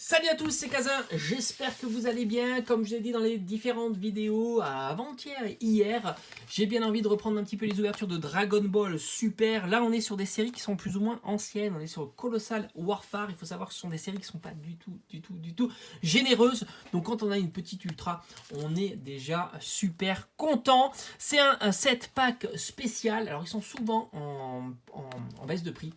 Salut à tous, c'est Kazin, j'espère que vous allez bien. Comme je l'ai dit dans les différentes vidéos avant-hier et hier, j'ai bien envie de reprendre un petit peu les ouvertures de Dragon Ball Super. Là on est sur des séries qui sont plus ou moins anciennes, on est sur Colossal Warfare. Il faut savoir que ce sont des séries qui ne sont pas du tout généreuses. Donc quand on a une petite ultra, on est déjà super content. C'est un set pack spécial, alors ils sont souvent en baisse de prix.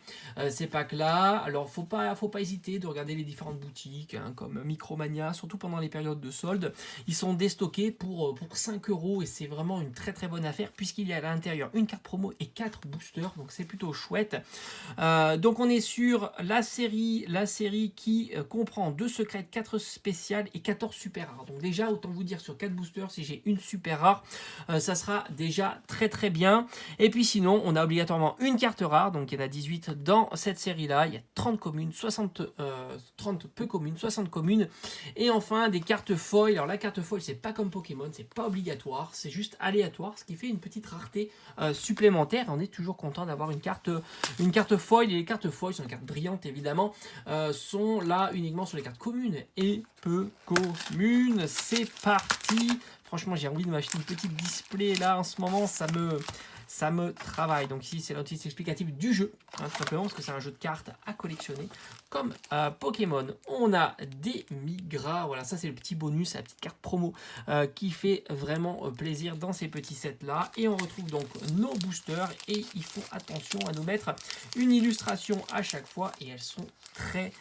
Ces packs là, alors faut pas hésiter de regarder les différentes boutiques comme Micromania, surtout pendant les périodes de solde. Ils sont déstockés pour 5 € et c'est vraiment une très bonne affaire puisqu'il y a à l'intérieur une carte promo et 4 boosters, donc c'est plutôt chouette. Donc on est sur la série qui comprend 2 secrètes, 4 spéciales et 14 super rares. Donc déjà autant vous dire sur 4 boosters, si j'ai une super rare, ça sera déjà très bien. Et puis sinon on a obligatoirement une carte rare, donc il y en a 18 dans cette série là. Il y a 30 communes, 30 peu communes, 60 communes, et enfin des cartes foil. Alors la carte foil c'est pas comme Pokémon, c'est pas obligatoire, c'est juste aléatoire, ce qui fait une petite rareté supplémentaire. On est toujours content d'avoir une carte foil, et les cartes foil sont des cartes brillantes évidemment, sont là uniquement sur les cartes communes et peu communes. C'est parti. Franchement j'ai envie de m'acheter une petite display là en ce moment, ça me travaille. Donc ici c'est la notice explicative du jeu, tout simplement parce que c'est un jeu de cartes à collectionner comme Pokémon. On a des Migras, voilà, ça c'est le petit bonus, la petite carte promo qui fait vraiment plaisir dans ces petits sets là. Et on retrouve donc nos boosters, et il faut attention à nous mettre une illustration à chaque fois, et elles sont très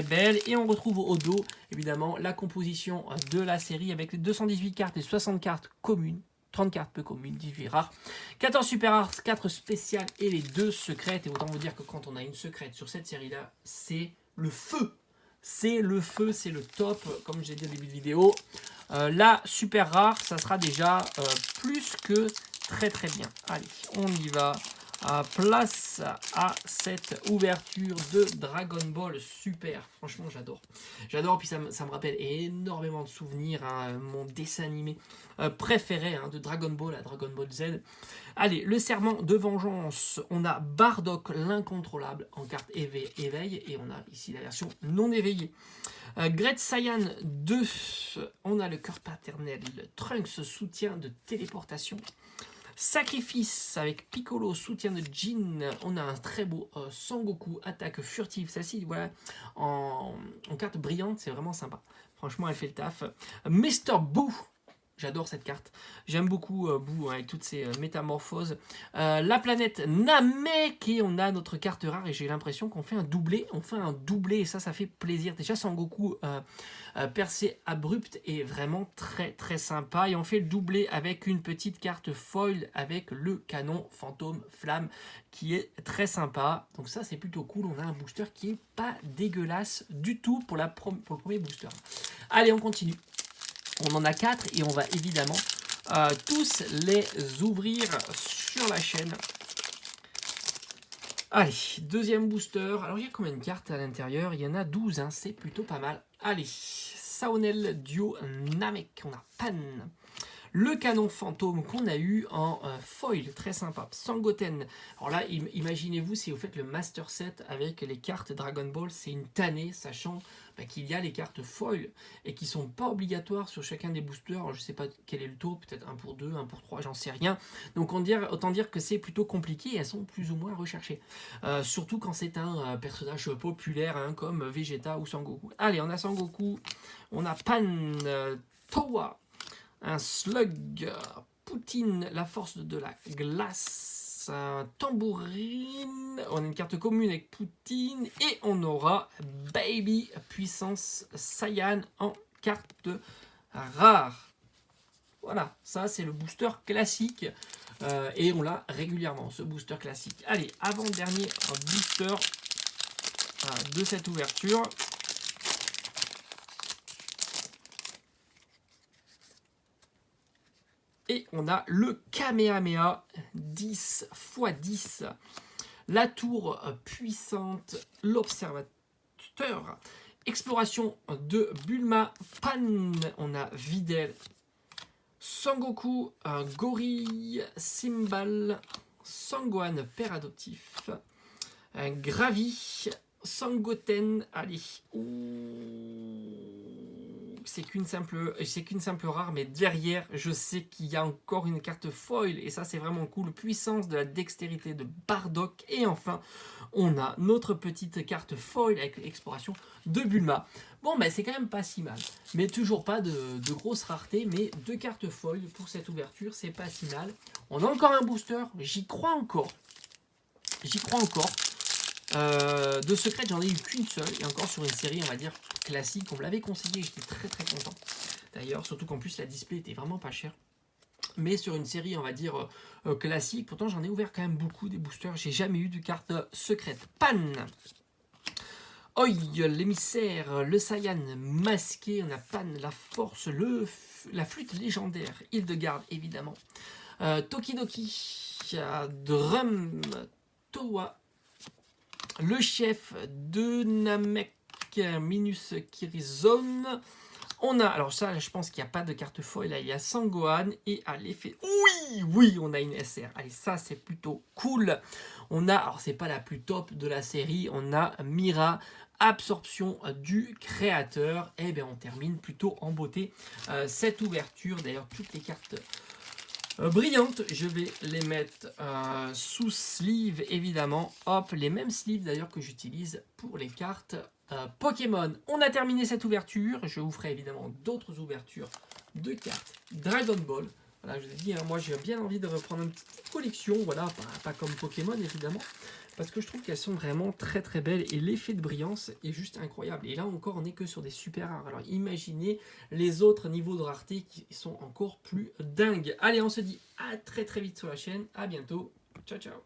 belle. Et on retrouve au dos évidemment la composition de la série avec les 218 cartes et 60 cartes communes, 30 cartes peu communes, 18 rares, 14 super rares, 4 spéciales et les 2 secrètes. Et autant vous dire que quand on a une secrète sur cette série là, c'est le feu. C'est le feu, c'est le top, comme j'ai dit au début de vidéo. La super rare, ça sera déjà plus que très bien. Allez, on y va. Place à cette ouverture de Dragon Ball Super. Franchement, j'adore, puis ça me rappelle énormément de souvenirs, mon dessin animé préféré de Dragon Ball à Dragon Ball Z. Allez, le serment de vengeance, on a Bardock l'incontrôlable en carte éveil, et on a ici la version non éveillée. Great Saiyan 2, on a le cœur paternel, Trunks soutien de téléportation. Sacrifice avec Piccolo, soutien de Jin. On a un très beau Sangoku, attaque furtive. Celle-ci, voilà, en carte brillante, c'est vraiment sympa. Franchement, elle fait le taf. Mr. Boo, j'adore cette carte. J'aime beaucoup Boo avec toutes ses métamorphoses. La planète Namek, et on a notre carte rare, et j'ai l'impression qu'on fait un doublé. Et ça fait plaisir. Déjà, Sangoku percée abrupte est vraiment très sympa, et on fait le doublé avec une petite carte foil avec le canon fantôme flamme qui est très sympa. Donc ça c'est plutôt cool. On a un booster qui est pas dégueulasse du tout pour le premier booster. Allez, on continue. On en a 4 et on va évidemment tous les ouvrir sur la chaîne. Allez, deuxième booster. Alors il y a combien de cartes à l'intérieur? Il y en a 12, c'est plutôt pas mal. Allez, Saonel Duo Namek, on a Pan. Le canon fantôme qu'on a eu en foil, très sympa. Sangoten. Alors là, imaginez-vous si vous faites le master set avec les cartes Dragon Ball, c'est une tannée, sachant qu'il y a les cartes foil et qui sont pas obligatoires sur chacun des boosters. Alors, je sais pas quel est le taux, peut-être 1 pour 2, 1 pour 3, j'en sais rien. Donc autant dire que c'est plutôt compliqué, et elles sont plus ou moins recherchées. Surtout quand c'est un personnage populaire comme Vegeta ou Sangoku. Allez, on a Sangoku, on a Pan, Towa, un Slug, Poutine, la force de la glace, un Tambourine, on a une carte commune avec Poutine, et on aura Baby puissance Saiyan en carte rare. Voilà, ça c'est le booster classique, et on l'a régulièrement, ce booster classique. Allez, avant-dernier booster de cette ouverture. Et on a le Kamehameha 10 x 10. La tour puissante, l'observateur. Exploration de Bulma, Pan. On a Videl, Sangoku, Gorille, Simbal, Sangohan, père adoptif. Gravi, Sangoten, allez. c'est qu'une simple rare, mais derrière, je sais qu'il y a encore une carte foil, et ça c'est vraiment cool, puissance de la dextérité de Bardock, et enfin, on a notre petite carte foil avec l'exploration de Bulma. Bon, ben c'est quand même pas si mal, mais toujours pas de grosse rareté, mais 2 cartes foil pour cette ouverture, c'est pas si mal. On a encore un booster, j'y crois encore. J'y crois encore. De secret, j'en ai eu qu'une seule, et encore sur une série, on va dire, classique. On me l'avait conseillé, j'étais très très content. D'ailleurs, surtout qu'en plus, la display était vraiment pas chère. Mais sur une série, on va dire, classique, pourtant j'en ai ouvert quand même beaucoup des boosters. J'ai jamais eu de carte secrète. Pan! Oi, l'émissaire, le Saiyan masqué, on a Pan, la force, la flûte légendaire, Hildegarde évidemment. Tokidoki, Drum, Towa, le chef de Namek, Minus Kirizone. On a, alors ça, je pense qu'il n'y a pas de carte foil, là, il y a Sangohan, et à l'effet, oui, on a une SR. Allez, ça, c'est plutôt cool. On a, alors c'est pas la plus top de la série, on a Mira, absorption du créateur. Et bien, on termine plutôt en beauté cette ouverture. D'ailleurs, toutes les cartes brillantes, je vais les mettre sous sleeve, évidemment. Hop, les mêmes sleeves d'ailleurs que j'utilise pour les cartes Pokémon. On a terminé cette ouverture. Je vous ferai évidemment d'autres ouvertures de cartes Dragon Ball. Voilà, je vous ai dit, hein, moi j'ai bien envie de reprendre une petite collection, voilà, pas comme Pokémon évidemment, parce que je trouve qu'elles sont vraiment très très belles et l'effet de brillance est juste incroyable. Et là encore, on n'est que sur des super rares. Alors imaginez les autres niveaux de rareté qui sont encore plus dingues. Allez, on se dit à très très vite sur la chaîne. À bientôt. Ciao ciao.